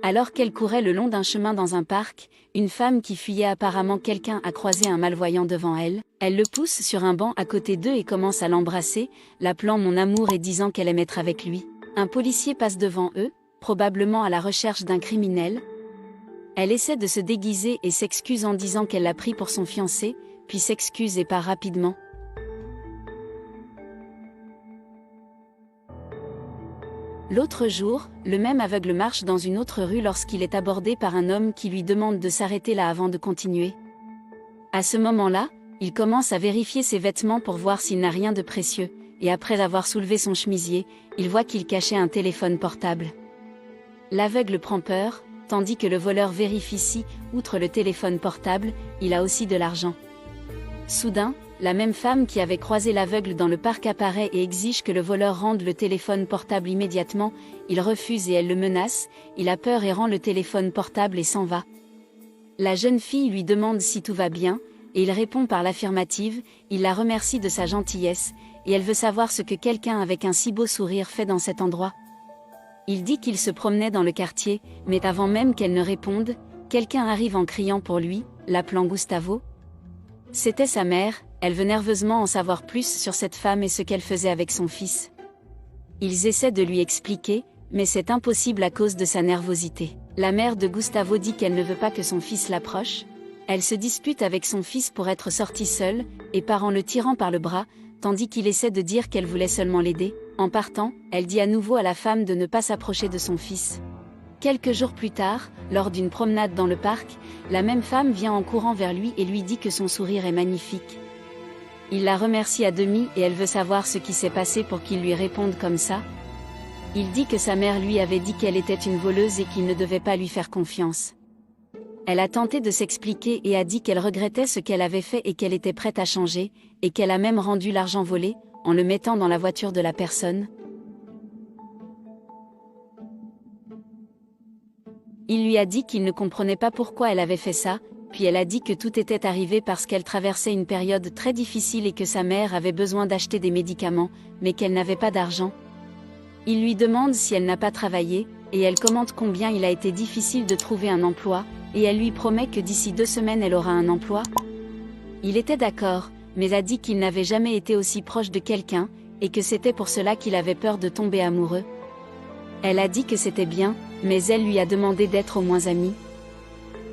Alors qu'elle courait le long d'un chemin dans un parc, une femme qui fuyait apparemment quelqu'un a croisé un malvoyant devant elle. Elle le pousse sur un banc à côté d'eux et commence à l'embrasser, l'appelant mon amour et disant qu'elle aime être avec lui. Un policier passe devant eux, probablement à la recherche d'un criminel. Elle essaie de se déguiser et s'excuse en disant qu'elle l'a pris pour son fiancé, puis s'excuse et part rapidement. L'autre jour, le même aveugle marche dans une autre rue lorsqu'il est abordé par un homme qui lui demande de s'arrêter là avant de continuer. À ce moment-là, il commence à vérifier ses vêtements pour voir s'il n'a rien de précieux, et après avoir soulevé son chemisier, il voit qu'il cachait un téléphone portable. L'aveugle prend peur, tandis que le voleur vérifie si, outre le téléphone portable, il a aussi de l'argent. Soudain, la même femme qui avait croisé l'aveugle dans le parc apparaît et exige que le voleur rende le téléphone portable immédiatement. Il refuse et elle le menace, il a peur et rend le téléphone portable et s'en va. La jeune fille lui demande si tout va bien, et il répond par l'affirmative, il la remercie de sa gentillesse, et elle veut savoir ce que quelqu'un avec un si beau sourire fait dans cet endroit. Il dit qu'il se promenait dans le quartier, mais avant même qu'elle ne réponde, quelqu'un arrive en criant pour lui, l'appelant Gustavo. C'était sa mère, elle veut nerveusement en savoir plus sur cette femme et ce qu'elle faisait avec son fils. Ils essaient de lui expliquer, mais c'est impossible à cause de sa nervosité. La mère de Gustavo dit qu'elle ne veut pas que son fils l'approche. Elle se dispute avec son fils pour être sortie seule, et part en le tirant par le bras, tandis qu'il essaie de dire qu'elle voulait seulement l'aider. En partant, elle dit à nouveau à la femme de ne pas s'approcher de son fils. Quelques jours plus tard, lors d'une promenade dans le parc, la même femme vient en courant vers lui et lui dit que son sourire est magnifique. Il la remercie à demi et elle veut savoir ce qui s'est passé pour qu'il lui réponde comme ça. Il dit que sa mère lui avait dit qu'elle était une voleuse et qu'il ne devait pas lui faire confiance. Elle a tenté de s'expliquer et a dit qu'elle regrettait ce qu'elle avait fait et qu'elle était prête à changer, et qu'elle a même rendu l'argent volé, en le mettant dans la voiture de la personne. Il lui a dit qu'il ne comprenait pas pourquoi elle avait fait ça, puis elle a dit que tout était arrivé parce qu'elle traversait une période très difficile et que sa mère avait besoin d'acheter des médicaments, mais qu'elle n'avait pas d'argent. Il lui demande si elle n'a pas travaillé, et elle commente combien il a été difficile de trouver un emploi, et elle lui promet que d'ici 2 semaines elle aura un emploi. Il était d'accord, mais a dit qu'il n'avait jamais été aussi proche de quelqu'un, et que c'était pour cela qu'il avait peur de tomber amoureux. Elle a dit que c'était bien, mais elle lui a demandé d'être au moins amis.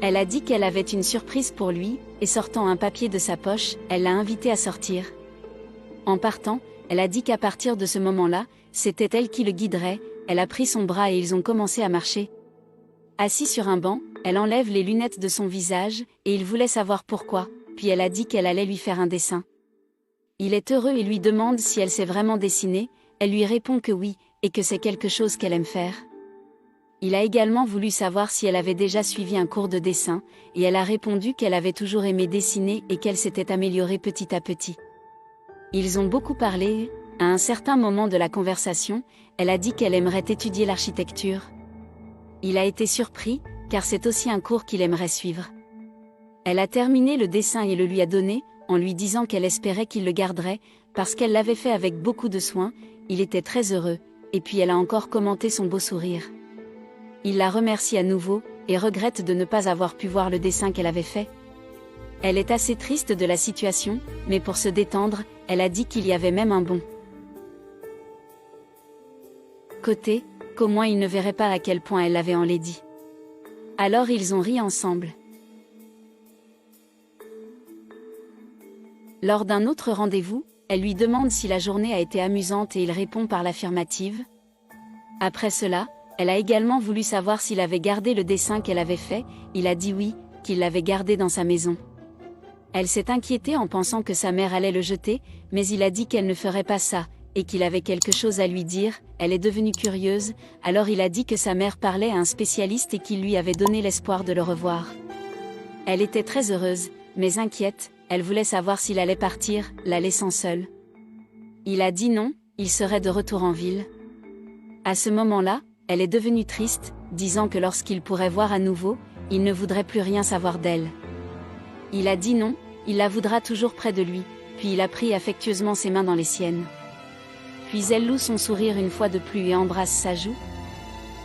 Elle a dit qu'elle avait une surprise pour lui, et sortant un papier de sa poche, elle l'a invité à sortir. En partant, elle a dit qu'à partir de ce moment-là, c'était elle qui le guiderait, elle a pris son bras et ils ont commencé à marcher. Assis sur un banc, elle enlève les lunettes de son visage, et il voulait savoir pourquoi, puis elle a dit qu'elle allait lui faire un dessin. Il est heureux et lui demande si elle sait vraiment dessiner, elle lui répond que oui, et que c'est quelque chose qu'elle aime faire. Il a également voulu savoir si elle avait déjà suivi un cours de dessin, et elle a répondu qu'elle avait toujours aimé dessiner et qu'elle s'était améliorée petit à petit. Ils ont beaucoup parlé, à un certain moment de la conversation, elle a dit qu'elle aimerait étudier l'architecture. Il a été surpris, car c'est aussi un cours qu'il aimerait suivre. Elle a terminé le dessin et le lui a donné, en lui disant qu'elle espérait qu'il le garderait, parce qu'elle l'avait fait avec beaucoup de soin, il était très heureux, et puis elle a encore commenté son beau sourire. Il la remercie à nouveau, et regrette de ne pas avoir pu voir le dessin qu'elle avait fait. Elle est assez triste de la situation, mais pour se détendre, elle a dit qu'il y avait même un bon côté, qu'au moins il ne verrait pas à quel point elle l'avait enlaidi. Alors ils ont ri ensemble. Lors d'un autre rendez-vous, elle lui demande si la journée a été amusante et il répond par l'affirmative. Après cela, elle a également voulu savoir s'il avait gardé le dessin qu'elle avait fait, il a dit oui, qu'il l'avait gardé dans sa maison. Elle s'est inquiétée en pensant que sa mère allait le jeter, mais il a dit qu'elle ne ferait pas ça, et qu'il avait quelque chose à lui dire. Elle est devenue curieuse, alors il a dit que sa mère parlait à un spécialiste et qu'il lui avait donné l'espoir de le revoir. Elle était très heureuse, mais inquiète, elle voulait savoir s'il allait partir, la laissant seule. Il a dit non, il serait de retour en ville. À ce moment-là, elle est devenue triste, disant que lorsqu'il pourrait voir à nouveau, il ne voudrait plus rien savoir d'elle. Il a dit non, Il la voudra toujours près de lui, puis il a pris affectueusement ses mains dans les siennes. Puis elle loue son sourire une fois de plus et embrasse sa joue.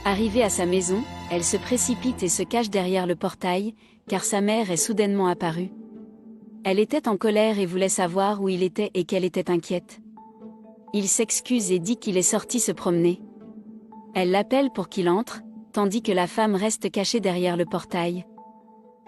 Arrivée à sa maison, elle se précipite et se cache derrière le portail, car sa mère est soudainement apparue. Elle était en colère et voulait savoir où il était et qu'elle était inquiète. Il s'excuse et dit qu'il est sorti se promener. Elle l'appelle pour qu'il entre, tandis que la femme reste cachée derrière le portail.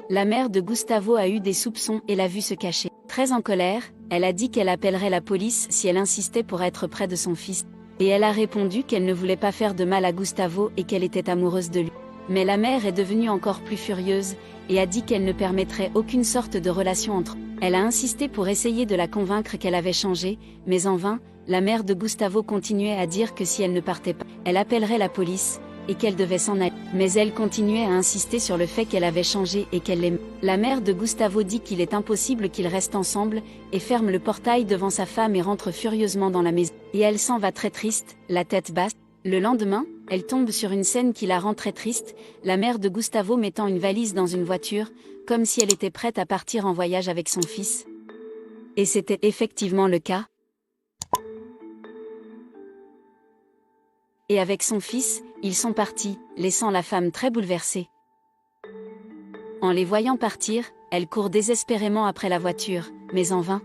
La mère de Gustavo a eu des soupçons et l'a vu se cacher. Très en colère, elle a dit qu'elle appellerait la police si elle insistait pour être près de son fils. Et elle a répondu qu'elle ne voulait pas faire de mal à Gustavo et qu'elle était amoureuse de lui. Mais la mère est devenue encore plus furieuse, et a dit qu'elle ne permettrait aucune sorte de relation entre eux. Elle a insisté pour essayer de la convaincre qu'elle avait changé, mais en vain, la mère de Gustavo continuait à dire que si elle ne partait pas, elle appellerait la police, et qu'elle devait s'en aller. Mais elle continuait à insister sur le fait qu'elle avait changé et qu'elle l'aimait. La mère de Gustavo dit qu'il est impossible qu'ils restent ensemble, et ferme le portail devant sa femme et rentre furieusement dans la maison. Et elle s'en va très triste, la tête basse. Le lendemain, elle tombe sur une scène qui la rend très triste, la mère de Gustavo mettant une valise dans une voiture, comme si elle était prête à partir en voyage avec son fils. Et c'était effectivement le cas. Et avec son fils, ils sont partis, laissant la femme très bouleversée. En les voyant partir, elle court désespérément après la voiture, mais en vain.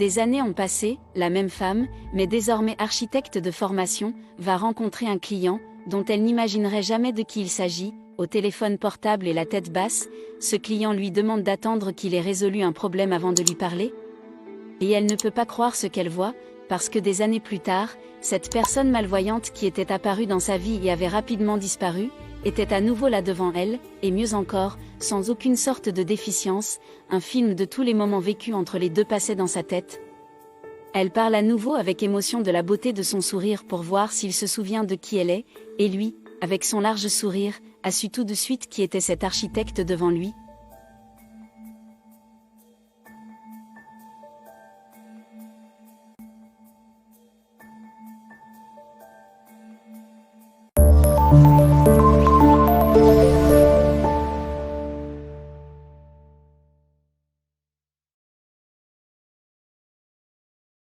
Des années ont passé, la même femme, mais désormais architecte de formation, va rencontrer un client, dont elle n'imaginerait jamais de qui il s'agit. Au téléphone portable et la tête basse, ce client lui demande d'attendre qu'il ait résolu un problème avant de lui parler. Et elle ne peut pas croire ce qu'elle voit, parce que des années plus tard, cette personne malvoyante qui était apparue dans sa vie et avait rapidement disparu, était à nouveau là devant elle, et mieux encore, sans aucune sorte de déficience, un film de tous les moments vécus entre les deux passait dans sa tête. Elle parle à nouveau avec émotion de la beauté de son sourire pour voir s'il se souvient de qui elle est, et lui, avec son large sourire, a su tout de suite qui était cet architecte devant lui,